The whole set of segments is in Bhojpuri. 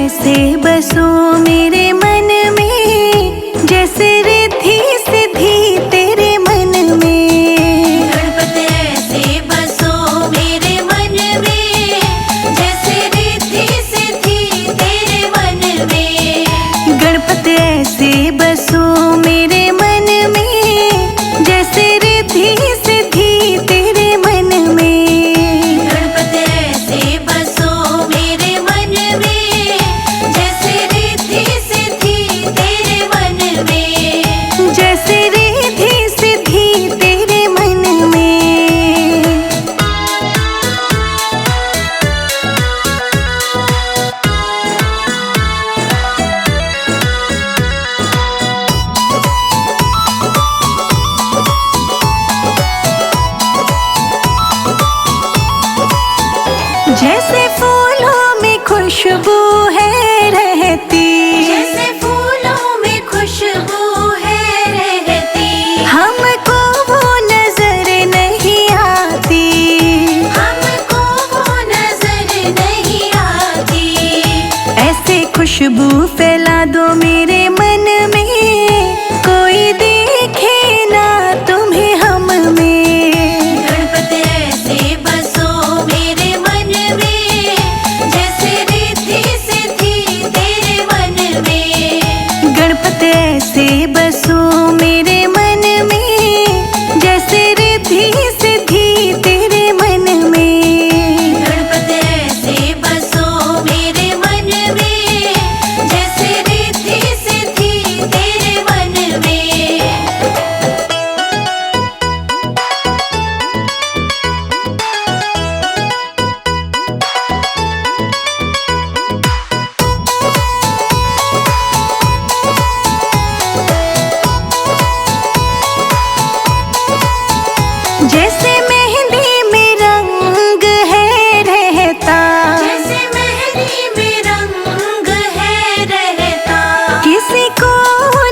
ऐसे बसो मेरे मन में, जैसे रिद्धि सिद्धि तेरे मन में। गणपति ऐसे बसो मेरे मन में, जैसे रिद्धि सिद्धि तेरे मन में। गणपति ऐसे बसो मेरे मन में, जैसे रिद्धि सिद्धि तेरे मन में। गणपति ऐसे बसो मेरे मन में, जैसे रिद्धि सिद्धि तेरे मन में। जैसे रिद्धि सिद्धि तेरे मन में। जैसे फूलों में खुशबू है रहती, जैसे फूलों में खुशबू है रहती। हमको वो नजर नहीं आती। हमको वो नजर नहीं आती। ऐसे खुशबू फैला दो मेरे मन में, कोई देखे ना तुम्हें हम में। गणपति ऐसे बसो मेरे मन में, जैसे रिद्धि सिद्धि तेरे मन में। गणपति ऐसे बसो मेरे मन में, जैसे रिद्धि सिद्धि तेरे मन में। गणपति ऐसे बसो मेरे मन में, जैसे रिद्धि सिद्धि तेरे मन में। जैसे मेहंदी में रंग है रहता, जैसे मेहंदी में रंग है रहता। किसी को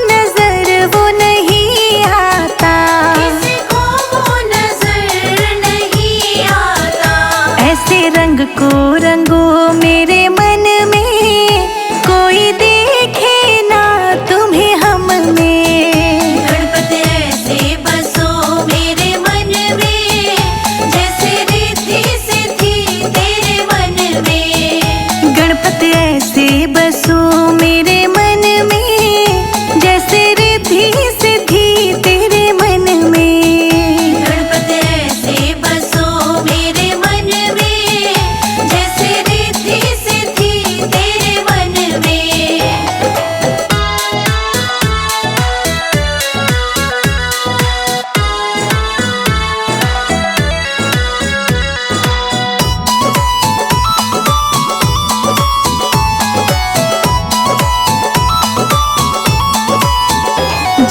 नजर वो नहीं आता। किसी को वो नजर नहीं आता। ऐसे रंग को रंगो मेरे मन में, कोई देखे ना तुम्हें हम में। गणपति ऐसे बसो मेरे मन में, जैसे रिद्धि सिद्धि तेरे मन में। गणपति ऐसे बसो मेरे मन में, जैसे रिद्धि सिद्धि तेरे मन में। गणपति ऐसे बसो मेरे मन में, जैसे रिद्धि सिद्धि तेरे मन में।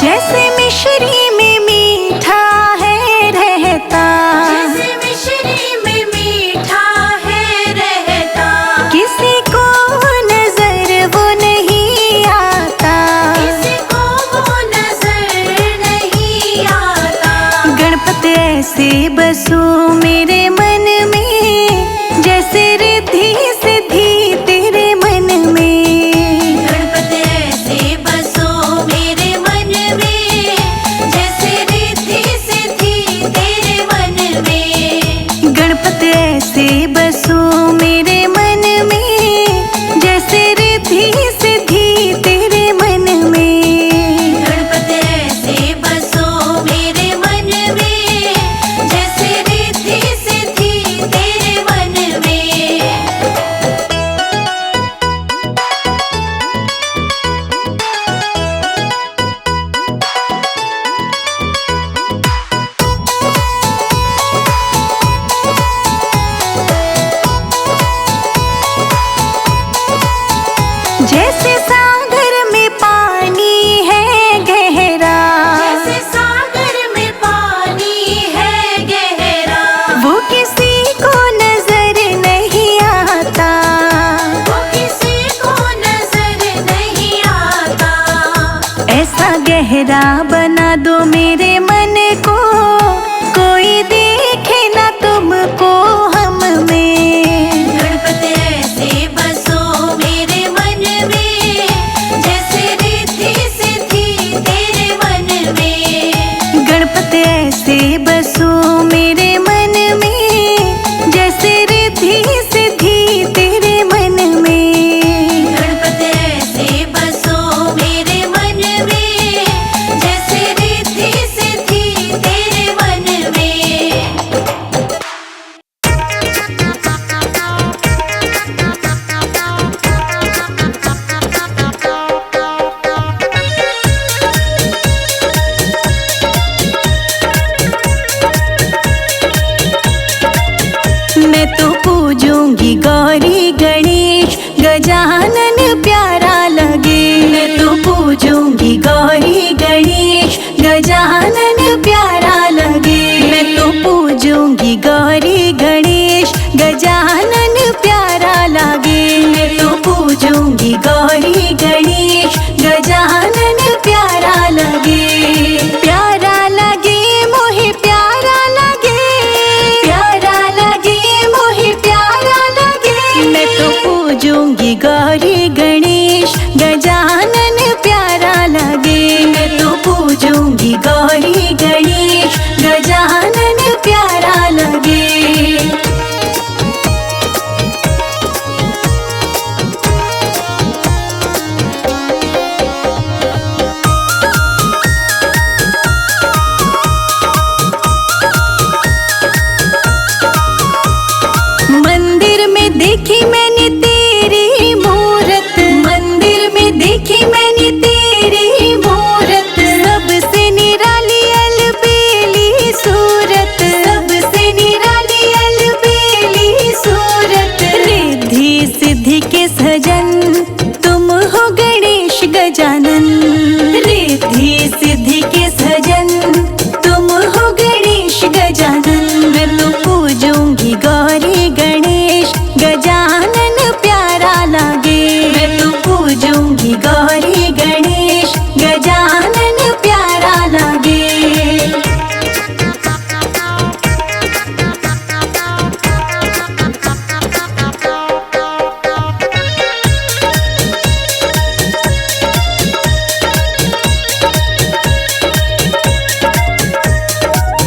जैसे मिश्री में मीठा है रहता, जैसे मिश्री में मीठा है रहता। किसी को नजर वो नहीं आता। किसी को वो नजर नहीं आता। गणपति ऐसे बसो मेरे मन में, जैसे रिद्धि सिद्धि तेरे मन में। गणपति ऐसे बसो मेरे मन में, जैसे रिद्धि सिद्धि तेरे मन में। गणपति ऐसे बसो मेरे मन में, जैसे रिद्धि सिद्धि तेरे मन में। गणपति ऐसे बसो मेरे मन में, जैसे रिद्धि सिद्धि तेरे मन में। जैसे सागर में पानी है गहरा, जैसे सागर में पानी है गहरा। वो किसी को नजर नहीं आता। वो किसी को नजर नहीं आता। ऐसा गहरा बना दो मेरे मन को, कोई देखे ना तुमको हम में। गणपति ऐसे बसो मेरे मन पूजूंगी गौरी गणेश गजानन प्यारा लगे। मैं तो पूजूंगी गौरी गणेश गजानन प्यारा लगे। मैं तो पूजूंगी गौरी गणेश गजानन प्यारा लगे। मैं तो पूजूंगी गौरी गणेश गजानन प्यारा लगे। प्यारा लगे मोहे प्यारा लगे, प्यारा लगे मोहे प्यारा लगे। मैं तो पूजूंगी गौरी गणेश गजानन प्यारा लगे। मैं तो पूजूंगी गौरी गणेश गजानन प्यारा लगे। मंदिर में देखी मैंने तेरी मूरत, मंदिर में देखी मैंने तेरी मूरत। सबसे निराली अलबेली सूरत, सबसे निराली अलबेली सूरत। रिद्धि सिद्धि के सजन तुम हो गणेश गजानन। रिद्धि सिद्धि के सजन तुम हो गणेश गजानन। मैं तो पूजूंगी गौरी गणेश गजानन प्यारा लगे। मैं तो पूजूंगी गौरी गणेश गजानन प्यारा लगे।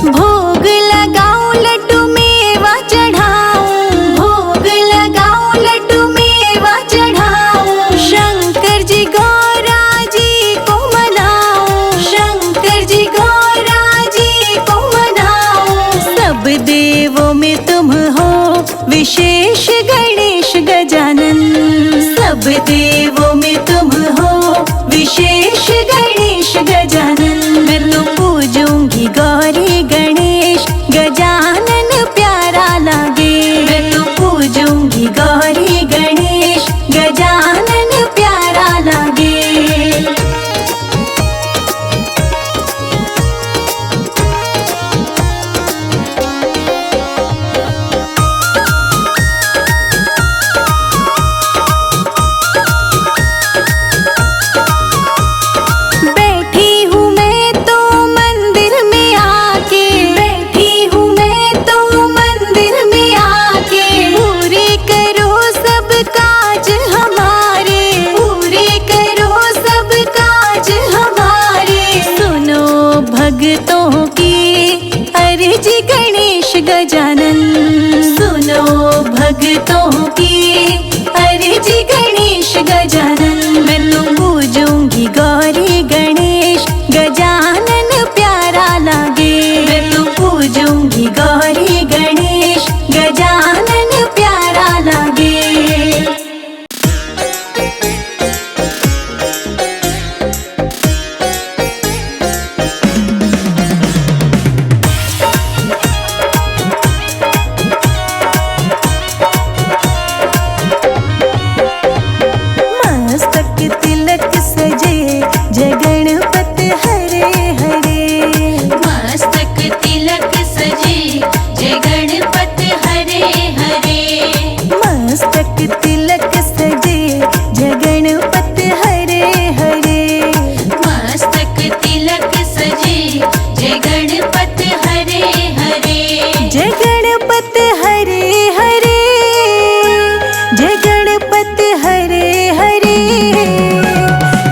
भोग लगाऊं लड्डू मेवा चढ़ाऊं, भोग लगाऊं लड्डू मेवा चढ़ाऊं। शंकर जी गौरा जी को मनाऊं, शंकर जी गौरा जी को मनाऊं। सब देवों में तुम हो विशेष गणेश गजानन। सब देवों में तुम हो विशेष गणेश गजानन। मैं तो पूजूंगी गौरी गणेश गजानन प्यारा लगे। मैं तो पूजूंगी गौरी गणेश गजानन प्यारा लगे। बैठी हूँ मैं तो मंदिर में आके, बैठी हूँ मैं तो मंदिर में आके। पूरे करो सब काज हमारे, पूरे करो सब काज हमारे। सुनो भक्तों की अर्जी गणेश गजानन। सुनो भक्तों की अर्जी गणेश गजानन। मैं तो पूजूंगी गौरी गणेश गजानन प्यारा लगे। मैं तो पूजूंगी गौरी गणेश गजानन प्यारा लगे। मस्तक तिलक सजे जय गणपत हरे हरे। मस्तक तिलक सजे जय गणपत हरे हरे। मस्तक तिलक सजे जय गणपत हरे हरे। मस्तक तिलक सजे जय गणपत हरे हरे। जय गणपत हरे हरे, जय गणपत हरे हरे।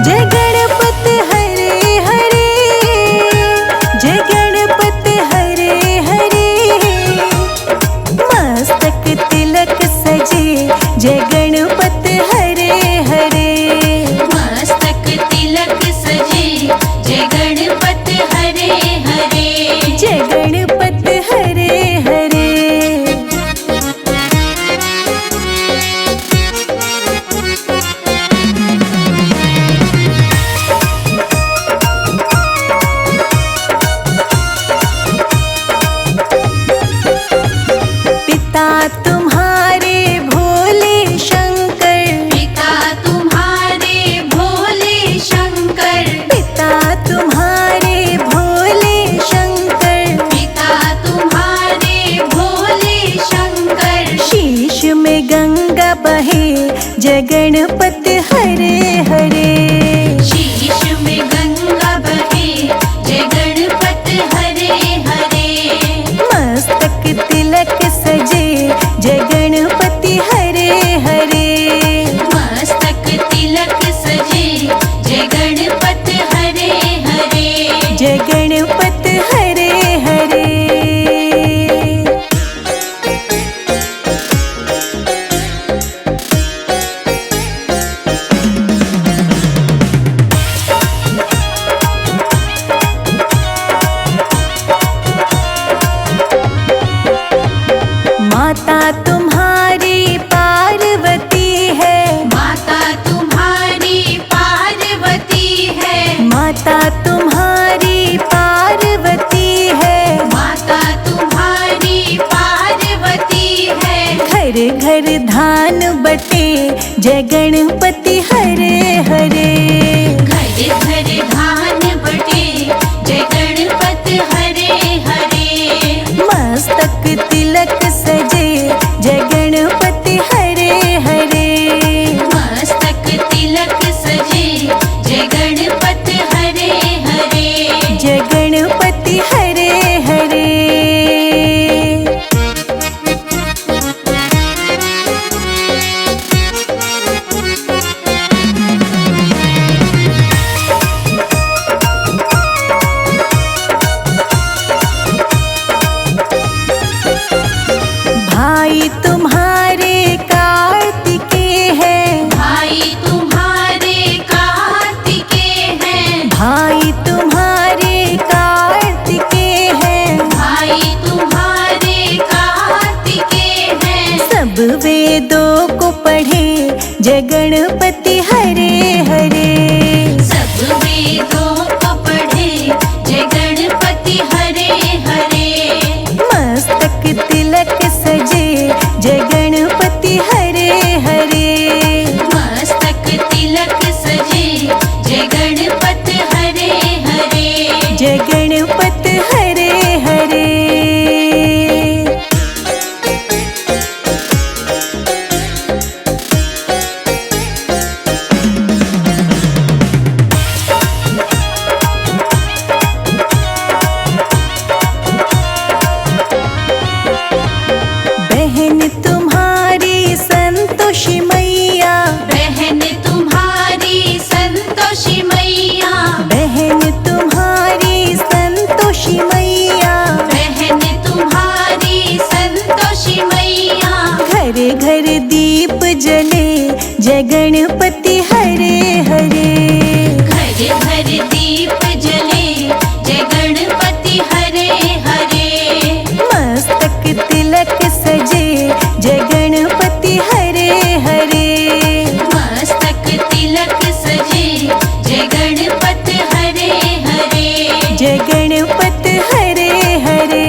जय गणपत हरे हरे, जय गणपत हरे हरे। मस्तक तिलक सजे जय गंगा बहे जय गणपति हरे हरे। शीश में गंगा बहे जय गणपति हरे हरे। मस्तक तिलक सजे जय गणपति हरे हरे। मस्तक तिलक सजे जय गणपति हरे हरे। जय गणपति हरे हरे। माता तुम्हारी पार्वती है। माता तुम्हारी पार्वती है। माता तुम्हारी पार्वती है। माता तुम्हारी पार्वती है। घर घर धान बटे जय गणपति हरे हरे। घर घर धान बटे जय गणपति हरे हरे। मस्तक तिलक सजे जय गणपति हरे हरे। मस्तक तिलक सजे जय गणपति हरे हरे। जय गणपति हरे हरे। भाई तुम्हारे कार्तिकेय है। भाई तुम्हारे कार्तिकेय हैं। भाई तुम्हारे कार्तिकेय है। भाई तुम्हारे कार्तिकेय हैं। सब वेदों को पढ़े जय गणपति हरे हरे। सब वेदों को पढ़े जय गणपति हरे हरे। मस्तक तिलक सजे जय गणपति हरे हरे। मस्तक तिलक सजे जय गणपति हरे हरे। जय गणपति हरे हरे। बहन तुम्हारी संतोषी मैया। बहन तुम्हारी संतोषी मैया। बहन तुम्हारी संतोषी मैया। बहन तुम्हारी संतोषी मैया। घर घर दीप जले जय गणपति हरे हरे। घर घर दीप जले जय गणपति हरे हरे। मस्तक तिलक सजे जय गणपति हरे हरे। मस्तक तिलक सजे जय गणपति हरे हरे। जय गणपति हरे हरे।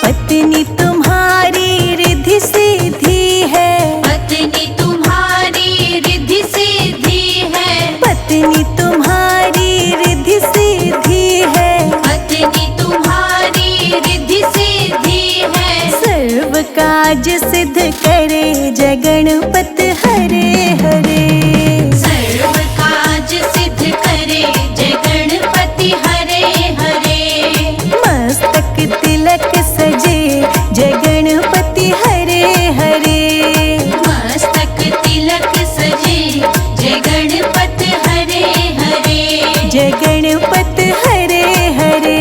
पत्नी तुम्हारी रिद्धि सिद्धि है। पत्नी तुम्हारी रिद्धि सिद्धि है। पत्नी तुम्हारी रिद्धि सिद्धि है। पत्नी तुम्हारी रिद्धि सिद्धि है। सर्व काज सिद्ध करे जय गणपति हरे हरे। सर्व काज सिद्ध करे जय गणपति हरे हरे। मस्तक तिलक सजे जय गणपति हरे हरे। मस्तक तिलक सजे जय गणपति हरे हरे। जय गणपति हरे हरे।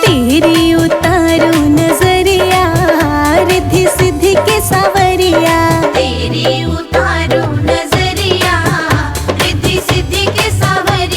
तेरी उतारू नजरिया रिद्धि सिद्धि के सावरिया। तेरी उतारो नजरिया रिद्धि सिद्धि के सावरिया।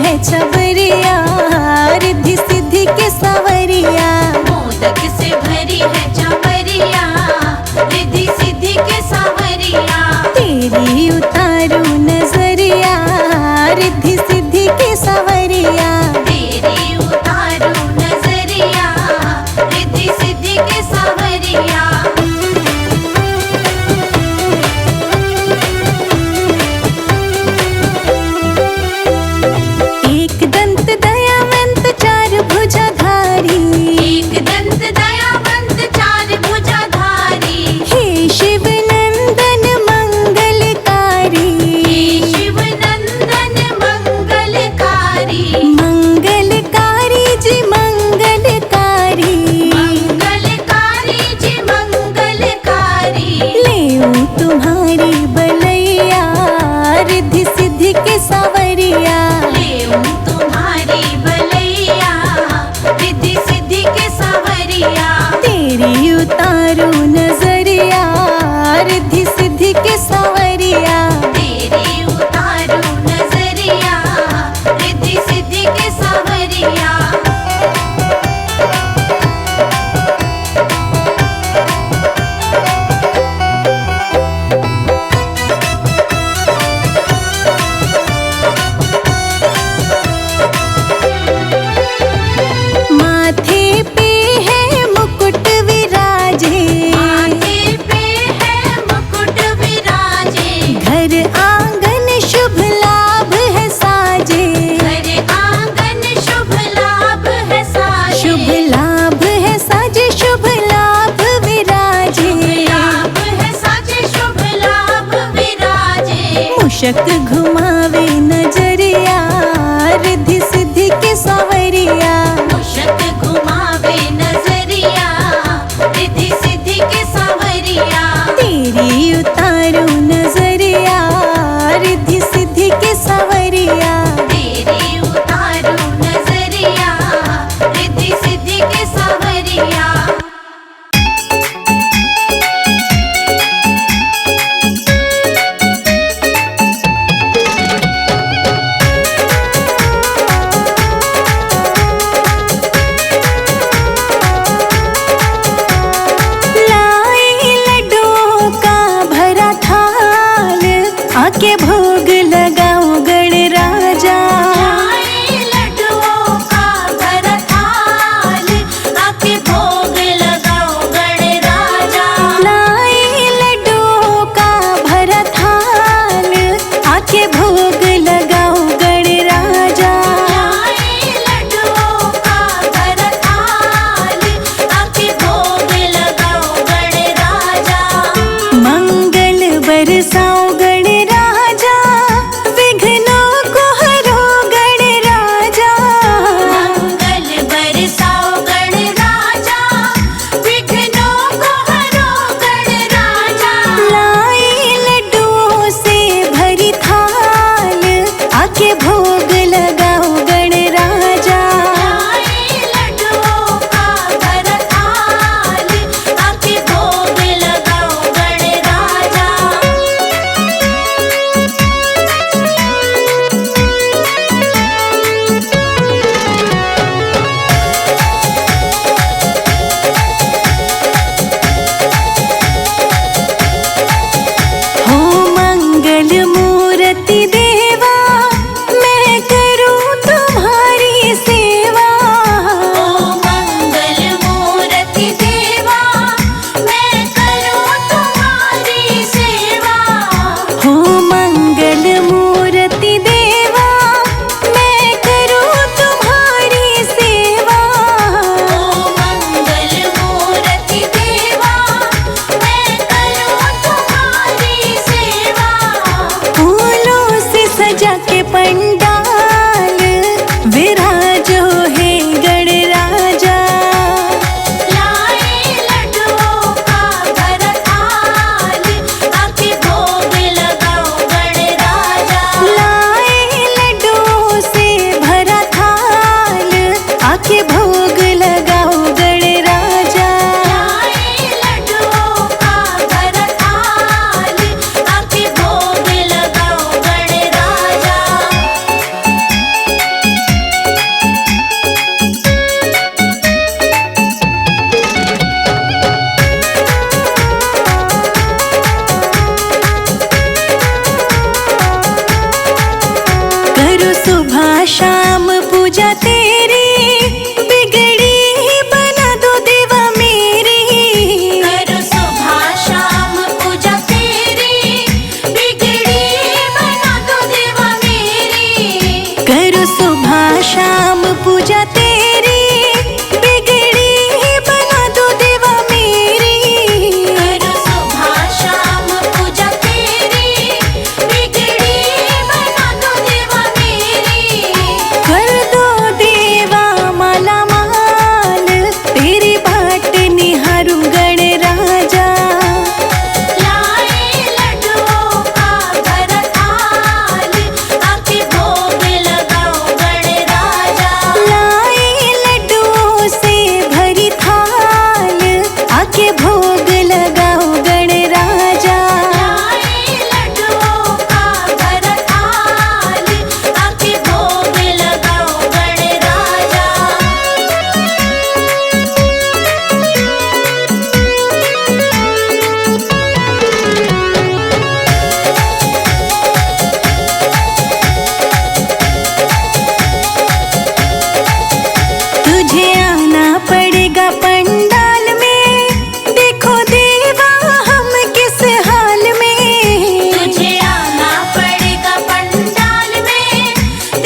है छबरिया, रिद्धि सिद्धि के सवरिया। मोदक से भरी है छबरिया, रिद्धि सिद्धि के सावरिया। तेरी उतारू नजरिया, रिद्धि सिद्धि के सवरिया। तेरी उतारू नजरिया, रिद्धि सिद्धि के सावरिया। एक दंत दयावंत चार भुजाधारी, एक दंत दयावंत चार भुजाधारी। हे शिव नंदन मंगलकारी। हे शिव नंदन मंगलकारी। मंगलकारी जी मंगलकारी। मंगलकारी जी मंगलकारी। लेऊं तुम्हारी बलैया, रिद्धि सिद्धि के सवरिया। लेऊं तुम्हारी बलैया, रिद्धि सिद्धि के सावरिया। तेरी उतारू नजरिया, रिद्धि सिद्धि के सवरिया। तेरी उतारू नजरिया, रिद्धि सिद्धि के सावरिया। माथे पे है मुकुट विराजे, माथे पे है मुकुट विराजे। घर आंगन शुभ लाभ है साजे। घर आंगन शुभ लाभ है साजे। शुभ लाभ है साजे, शुभ लाभ विराजे। लाभ है साजे, शुभ लाभ विराजे। मूषक घुमावे नजरिया, रिद्धि सिद्धि के सवरिया। मूषक घुमावे नजरिया, रिद्धि सिद्धि के सावरिया। तेरी उतारू नजरिया, रिद्धि सिद्धि के सवरिया। तेरी उतारू नजरिया, रिद्धि सिद्धि के सावरिया। पूजा तेरी, बिगड़ी बना दो देवा मेरी। करो सुबह शाम पूजा तेरी, बिगड़ी बना दो देवा मेरी। कर दो देवा माला माल, तेरी बाट निहारूं गण राजा। लाए लड्डुओं का भरा थाल, आके भोग लगाओ गण राजा। लाए लड्डुओं से भरी थाल, आके भोग लगाओ गण राजा। लाए लड्डुओं का भरा थाल, आके भोग लगाओ गण राजा। तुझे आना पड़ेगा पंडाल में, देखो देवा हम किस हाल में। तुझे आना पड़ेगा पंडाल में,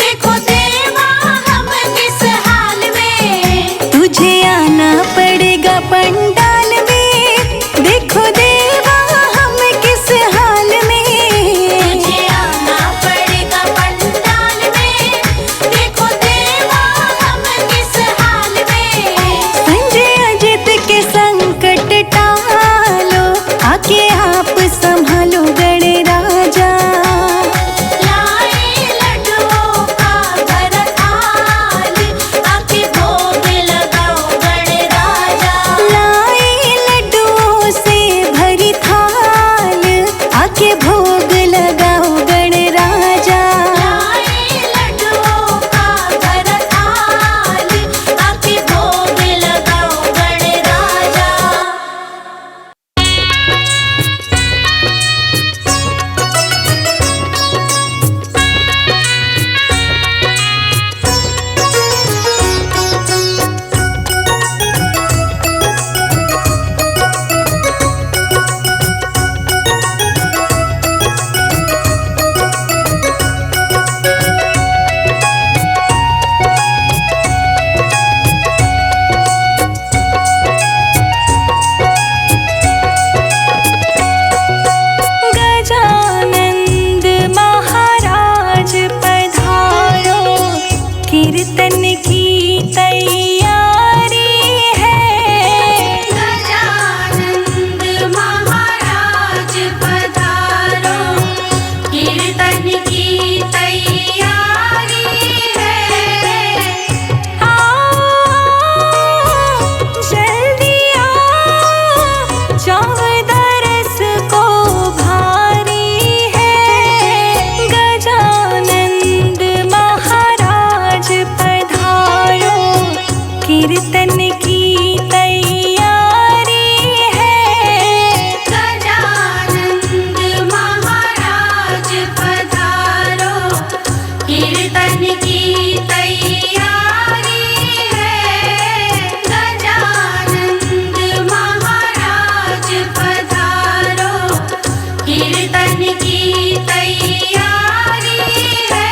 देखो देवा हम किस हाल में। तुझे आना पड़ेगा पंडाल में, देखो देवा हम किस हाल में। तुझे आना पड़ेगा पंडाल में, देखो देवा हम किस हाल में। संजय अजित के संकट टालो, आके आप संभालो गण राजा। लाए लड्डुओं का भरा थाल, आके भोग लगाओ गण राजा। लाए लड्डुओं से भरी थाल, आके भोग लगाओ गण राजा। लाए लड्डुओं का भरा थाल, आके भोग लगाओ गण राजा। गजानंद महाराज पधारो, कीर्तन की तैयारी है। गजानंद महाराज पधारो, कीर्तन की तैयारी है। आओ जल्दी आओ, चौदरस को भारी है। गजानंद महाराज पधारो, कीर्तन की तैयारी है। गजानंद महाराज पधारो, कीर्तन की तैयारी है। गजानंद महाराज पधारो, कीर्तन की तैयारी है।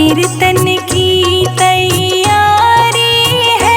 कीर्तन की तैयारी है।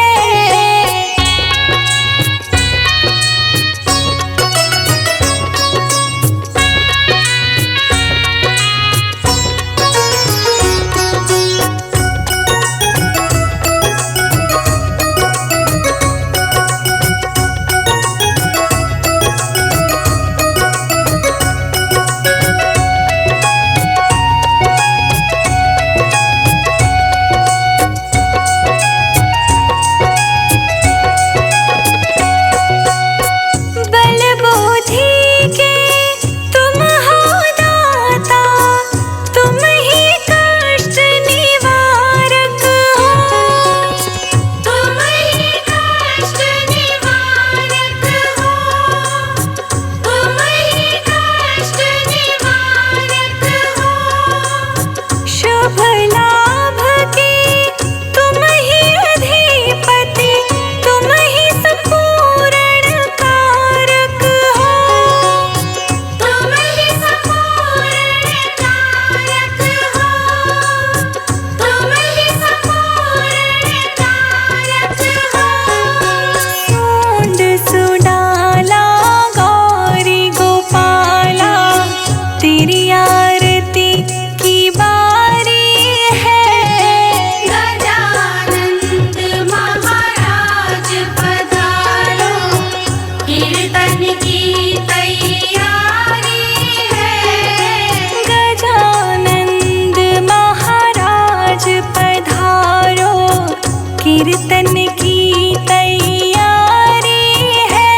कीर्तन की तैयारी है।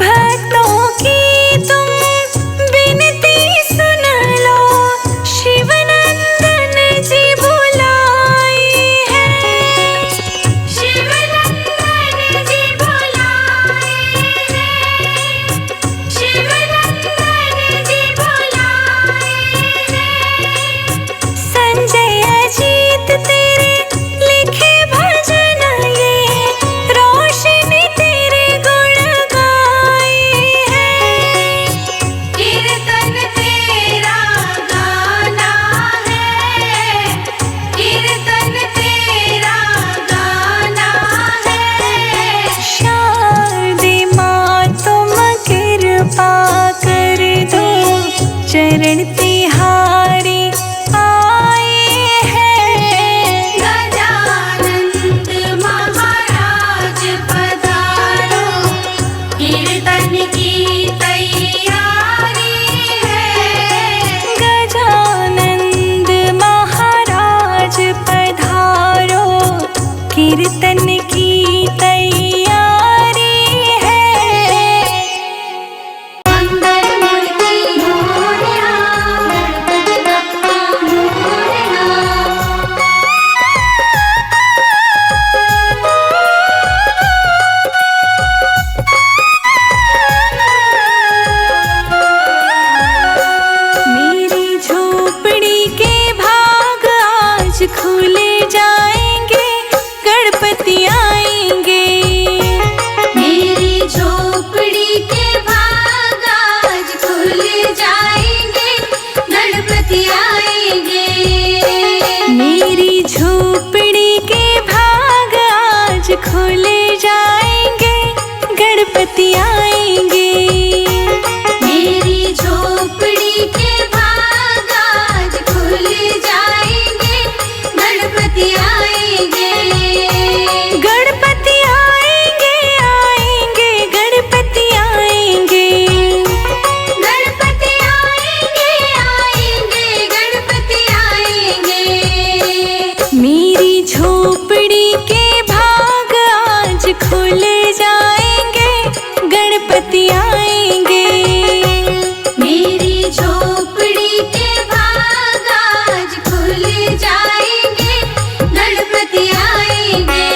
भक्तों की तुम विनती सुन लो, शिवनंदन जी बुलाए हैं। शिवनंदन जी बुलाए हैं। शिवनंदन जी बुलाए हैं। संजय अजीत तेरे लिखे भजन ये रोशनी तेरे गुण गाए हैं। कीर्तन तेरा गाना है। कीर्तन तेरा गाना है। शारदे माँ तुम कृपा कर दो, चरण तिहारी आए हैं। गजानंद महाराज पधारो, कीर्तन की तैयारी है। गजानंद महाराज पधारो, कीर्तन की तैयारी है। मंगलमूर्ति मोरया, गणपति बप्पा मोरया। मेरी झोपड़ी के भाग आज खुले जाएंगे, गणपति आएंगे। मेरी झोपड़ी के भाग आज खुले जाएंगे, गणपति आएंगे। मेरी झोपड़ी के भाग आज खुले जाएंगे, गणपति आएंगे। मेरी झोपड़ी के भाग आज खुले जाएंगे, गणपति आएंगे। गणपति आएंगे, आएंगे, गणपति आएंगे। गणपति आएंगे, आएंगे, गणपति आएंगे। मेरी झोपड़ी के भाग आज खुल जाएंगे, गणपति आएंगे। मेरी झोपड़ी के भाग आज खुल जाएंगे, गणपति आएंगे।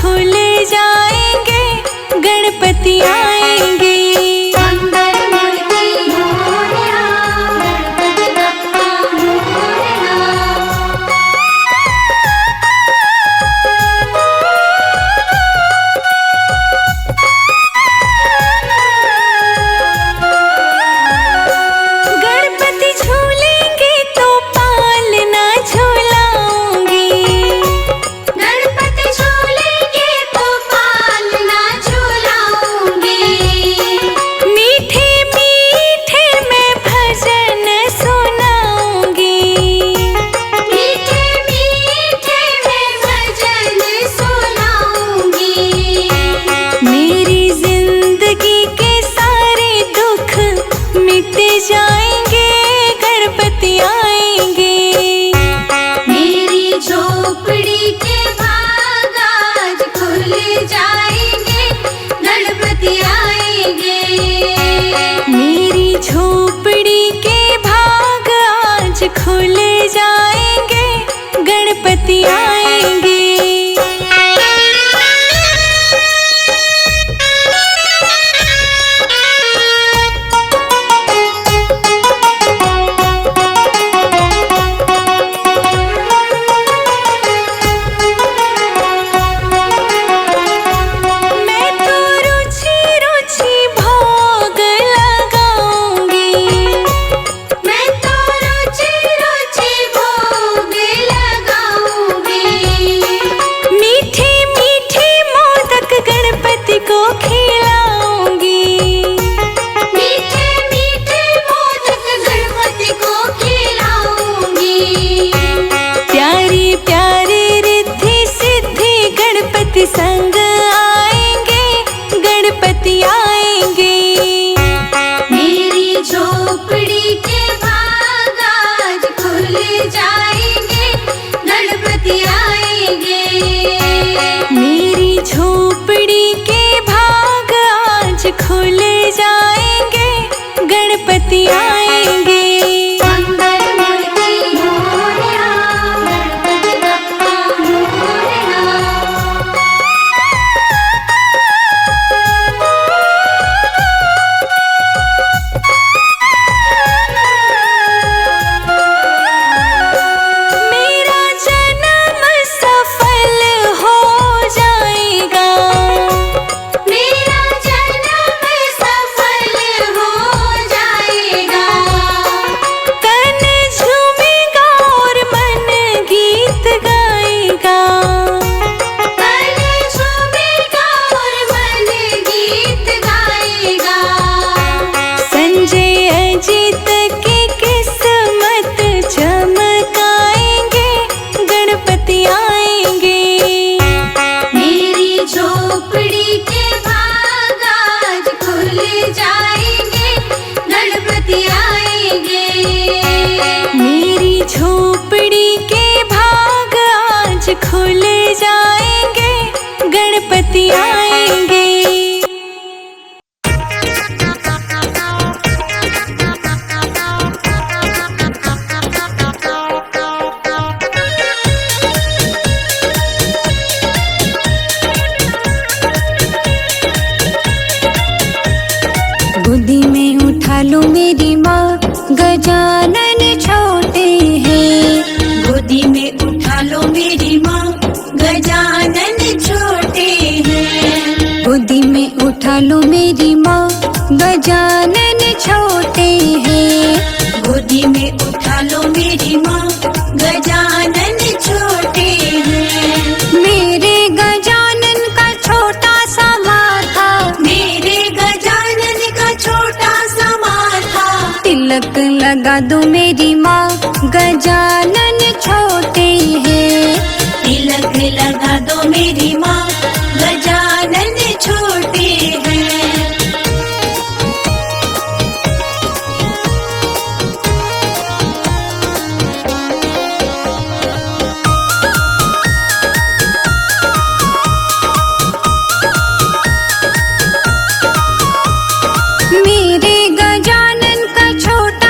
खुल जाएंगे, गणपति आएंगे। मंगल मूर्ति मोरया, गणपति बप्पा मोरया। गणपति झूलेंगे तो पालना झूलाऊंगी। गणपति झूलेंगे तो पालना झूलाऊंगी। मीठे मीठे मैं भजन सुनाऊंगी। मीठे मीठे मैं भजन सुनाऊंगी। मेरी जिंदगी के सारे दुख मिट जाएंगे, गणपति आएंगे। मेरी झोपड़ी के भाग आज खुल जाएंगे, गणपति आएंगे। मेरी झोपड़ी के भाग आज खुल जाएंगे, गणपति आएंगे। मैं तो रुचि रुचि भोग लगाऊंगी। मैं तो रुचि रुचि भोग लगाऊंगी। मीठे मीठे मोदक गणपति को खिलाऊंगी। मीठे मीठे मोदक गणपति को खिलाऊंगी। प्यारी प्यारी रिद्धि सिद्धि गणपति संग आएंगे, गणपति आएंगे। मेरी झोपड़ी के भाग आज खुल जाएंगे, गणपति आएंगे। मेरी झोपड़ी के भाग आज खुल जाएंगे, गणपति आएंगे। मंगल मूर्ति मोरया, गणपति बप्पा मोरया। मेरा जन्म सफल हो जाएगा। मेरा जन्म सफल हो जाएगा। तन झूमेगा और मन गीत गाएगा। तन झूमेगा और मन गीत गाएगा। संजय अजित की किस्मत चमकाएंगे, गणपति आएंगे। मेरी झोपड़ी के भाग आज खुल जाएंगे, गणपति आएंगे। मेरी झोपड़ी के भाग आज खुल जाएंगे, गणपति आएंगे। गोदी में उठा लो मेरी माँ, गजानन छोटे हैं। गोदी में उठा लो मेरी माँ, गजानन छोटे हैं। गोदी में उठा लो मेरी माँ, गजानन छोटे हैं। गोदी में उठा लो मेरी माँ, गजानन छोटे हैं। मेरे गजानन का छोटा सा माथा, मेरे गजानन का छोटा सा माथा। तिलक लगा दो मेरी माँ, गजानन छोटे हैं। तिलक लगा दो मेरी माँ, गजानन छोटे हैं। छोटा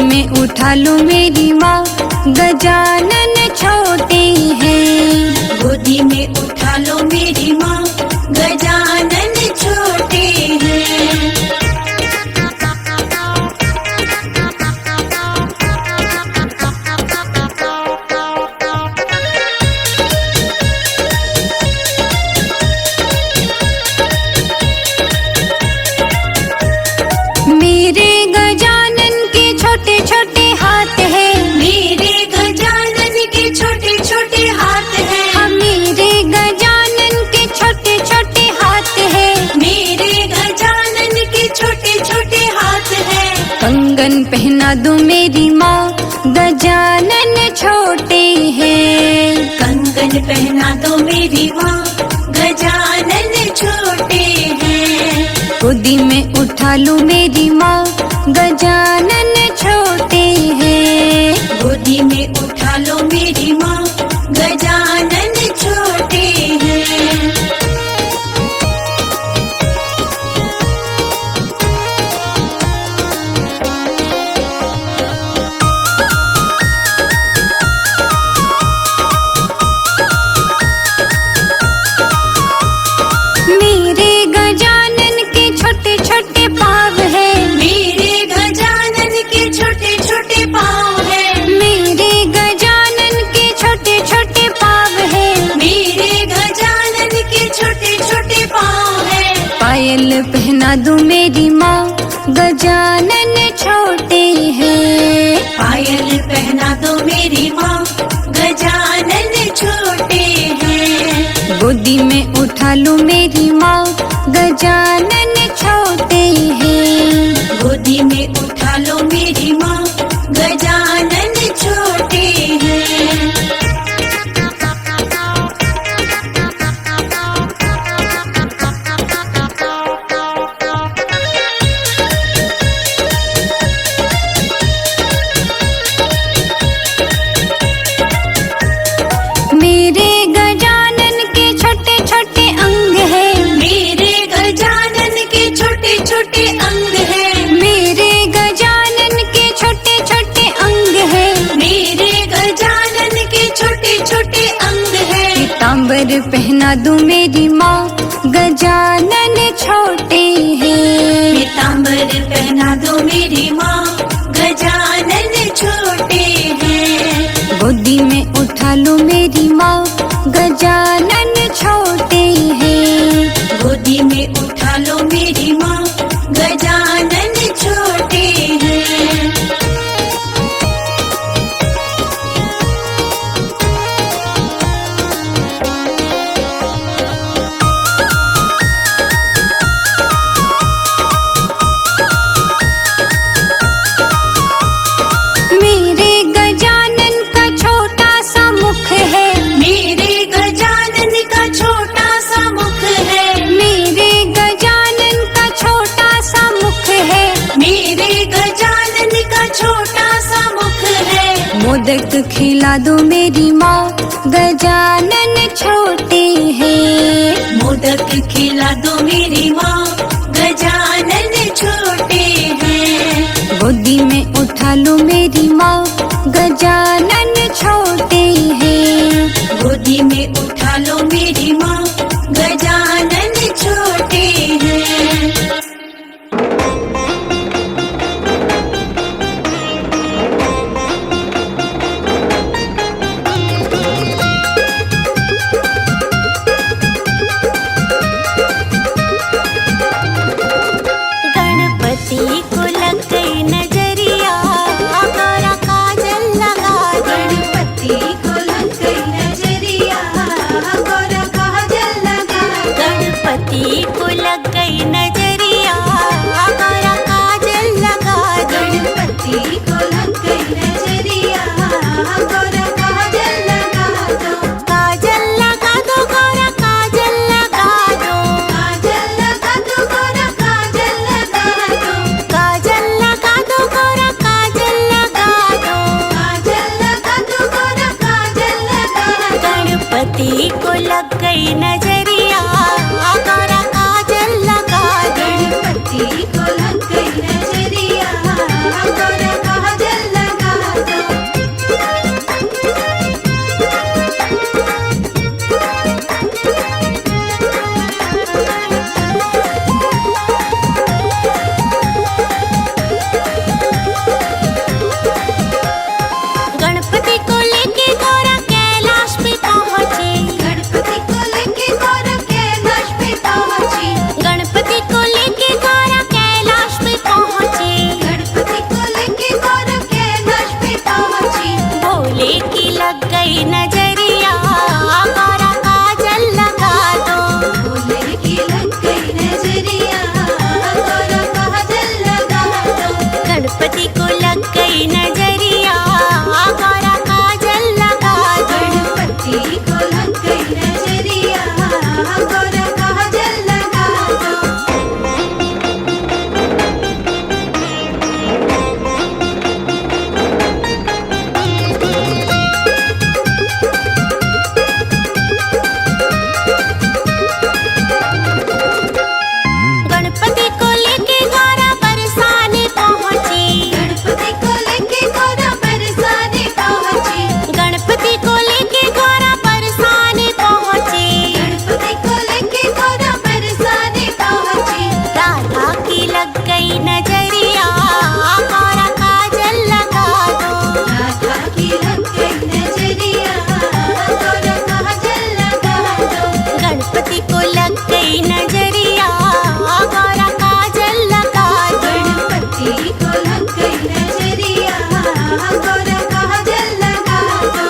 में उठा लो मेरी माँ, गजानन छोटे हैं। गोदी में उठा लो मेरी माँ, गजानन छोटे हैं। मेरे गजानन के छोटे छोटे हाथ हैं। मेरे गजानन के छोटे छोटे हाथ हैं। हाँ, मेरे गजानन के छोटे छोटे हाथ हैं। मेरे गजानन के छोटे छोटे हाथ हैं। कंगन पहना दो मेरी माँ, गजानन छोटे हैं। कंगन पहना दो मेरी माँ, गजानन छोटे हैं। गोदी में उठा लो मेरी माँ, गजानन छोटे हैं। गोदी में उठा लो मेरी माँ, गजानन छोटे हैं। मेरे गजानन के छोटे छोटे पाँव हैं। मेरे गजानन के छोटे छोटे पाँव हैं। मेरे गजानन के छोटे छोटे पाँव हैं। मेरे गजानन के छोटे छोटे पाँव हैं। पायल पहना दो मेरी माँ, गजानन छोटे हैं। पायल पहना दो मेरी माँ, गजानन छोटे हैं। गोदी में उठा लो मेरी माँ, गजानन छोटे हैं। गोदी में उठा लो मेरी माँ, गजानन छोटे हैं। मेरे गजानन के छोटे छोटे अंग हैं। मेरे गजानन के छोटे छोटे अंग हैं। मेरे गजानन के छोटे छोटे अंग हैं। मेरे गजानन के छोटे छोटे अंग हैं। पीताम्बर पहना दो मेरी माँ, गजानन छोटे हैं। पीताम्बर पहना दो मेरी माँ, गजानन छोटे हैं। गोदी में उठा लो मेरी माँ, गजानन छोटे हैं। गोदी में उठा लो मेरी माँ, गजानन छोटे हैं। मेरे गजानन का छोटा सा मुख है। मेरे गजानन का छोटा सा मुख है। मेरे गजानन का छोटा सा मुख है। मेरे गजानन का छोटा सा मुख है। मोदक खिला दो मेरी माँ, गजानन छोटे हैं। मोदक खिला दो मेरी माँ, गजानन छोटे हैं। गोदी में उठा लो मेरी माँ, गजानन छोटे हैं। गोदी में उठा लो मेरी माँ, गजानन छोटे हैं। गणपति को लग गई नजरिया, गोरा काजल लगा दो। गणपति को लग गई नजरिया, गोरा काजल लगा दो। गणपति को लग गई नजरिया, गोरा काजल लगा दो। गणपति को लग गई नजरिया, गोरा काजल लगा दो। काजल लगा दो, गोरा काजल लगा दो। काजल लगा दो, गोरा काजल लगा दो। काजल लगा दो, गोरा काजल लगा दो। काजल लगा दो, गोरा काजल लगा दो। गणपति को लग गई नजरिया, गोरा काजल लगा दो। गणपति को लग गई नजरिया, गोरा काजल नजरिया गौरा काजल लगा दो। राधा की लग गई नजरिया गौरा काजल लगा दो। गणपति को लग गई नजरिया गौरा काजल लगा दो। गणपति को लग गई नजरिया गौरा काजल लगा दो।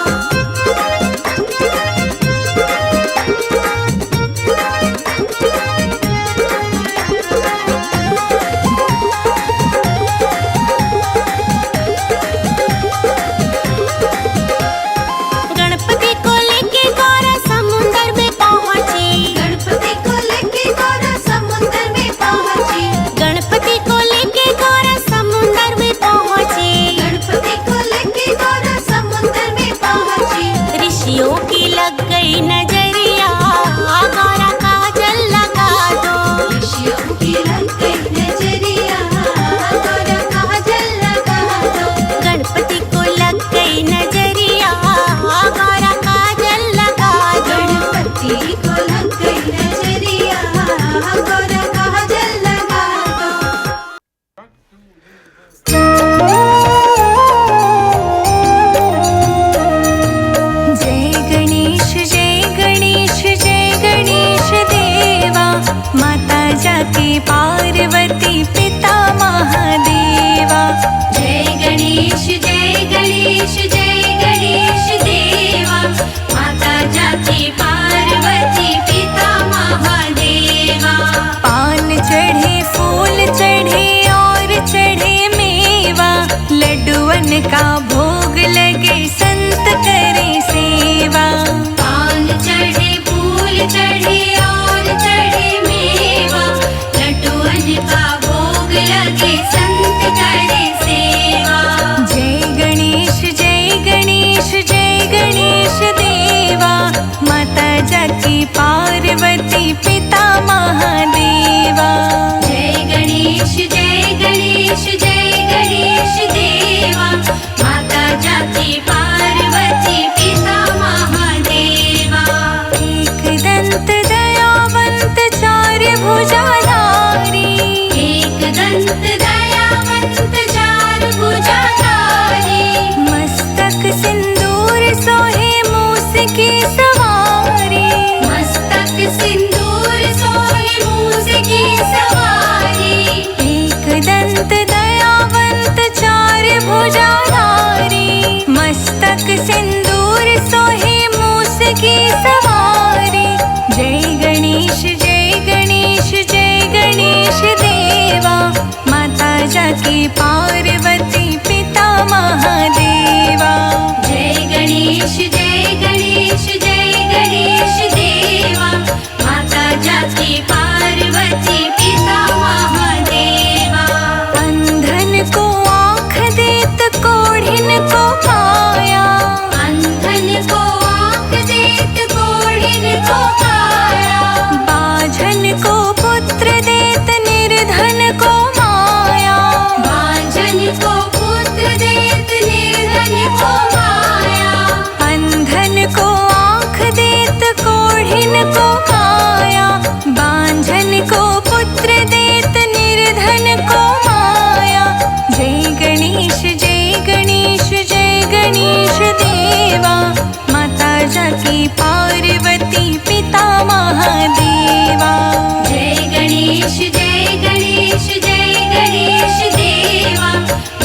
गणपति को लेके गौरा समुंदर में पहुंची। गणपति को लेके गौरा समुद्र में पहुंची। गणपति को लेके गौरा समुंदर में पहुंची। गणपति को लेके गौरा समुद्र में पहुंची। ऋषियों की लग गई नजरिया गौरा काजल लगा दो। ऋषियों की लग गई नजरिया गौरा काजल लगा दो। गणपति को लग गई नजरिया गौरा काजल लगा दो। गणपति को लग गई नजरिया गौरा काजल लगा दो। जय गणेश जय गणेश जय गणेश देवा, माता जाके पार्वती पिता महादेवा। जय गणेश जय गणेश जय गणेश देवा, माता जाति पार्वती पिता महादेवा। पान चढ़े फूल चढ़े और चढ़े मेवा, लड्डुअन का भोग लगे संत करे सेवा। पान चढ़े फूल चढ़े और चढ़े मेवा, लड्डुअन का भोग लगे संत करे सेवा। जय गणेश जय गणेश जय गणेश देवा, माता जाकी पार्वती पिता महादेवा। जय गणेश जय गणेश जय गणेश देवा, माता जाति पार्वती पिता महादेवा। एक दंत दयावंत चार भुजाधारी, एक दंत दयावंत चार भुजाधारी, मस्तक सिंदूर सोहे मूस की सवारी। मस्तक सिंदूर सोहे मूस की सवारी। एक दंत दयावंत चार भुजाधारी, मस्तक सिंदूर सोहे मूस की सवारी। जय गणेश जय गणेश जय गणेश देवा, माता जाकी पार्वती पिता महादेवा। जय गणेश जय गणेश जय गणेश देवा, माता जाति पार्वती पिता महादेवा। अंधन को आँख देत कोढ़िन को काया, अंधन को आँख देत कोढ़िन को काया। बाझन को पुत्र देत निर्धन को माया। बांझन को पुत्र देत निर्धन को माया। अंधन को आँख देत कोढ़िन को काया, बांझन को पुत्र देत निर्धन को माया। जय गणेश जय गणेश जय गणेश देवा, माता जाकी पार्वती पिता महादेवा। जय गणेश जय गणेश जय गणेश देवा,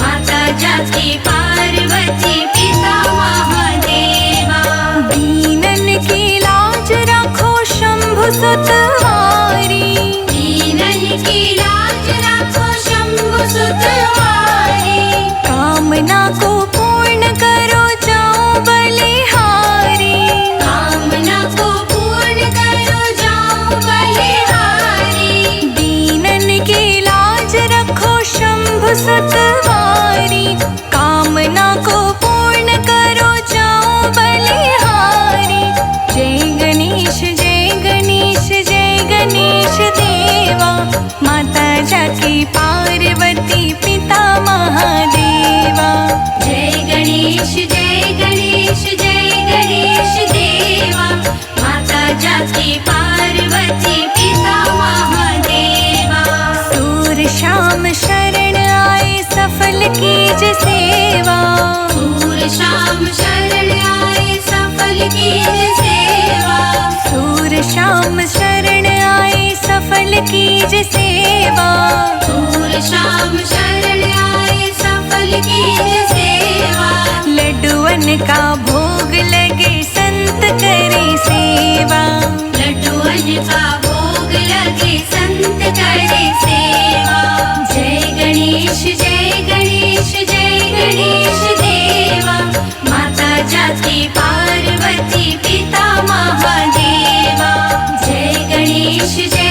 माता जाति पार्वती पिता महादेवा। दीनन की लाज रखो शंभु सुतवारी, दीनन की लाज रखो शंभु सुतवारी। कामना को पूर्ण करो जाओ बलिहारी। कामना को पूर्ण करो जाओ बलिहारी। दीनन की लाज रखो शंभु सुतवारी, कामना को पूर्ण करो जाओ बलिहारी। जय गणेश जय गणेश जय गणेश देवा, माता जाकी पार्वती पिता महादेवा। जय गणेश जय गणेश जय गणेश देवा, माता जाति पार्वती पिता महादेवा। सूर सूर श्याम शरण आए सफल कीज सेवा। सूर श्याम शरण आए सफल कीज सेवा। सूर श्याम शरण आए सफल कीज सेवा। सूर श्याम शरण आए सफल कीज सेवा। लड्डुअन का भोग लगे संत करे सेवा। लड्डुअन का भोग लगे संत करे सेवा। जय गणेश जय गणेश जय गणेश देवा। माता जाति पार्वती पिता महादेवा। जय गणेश जय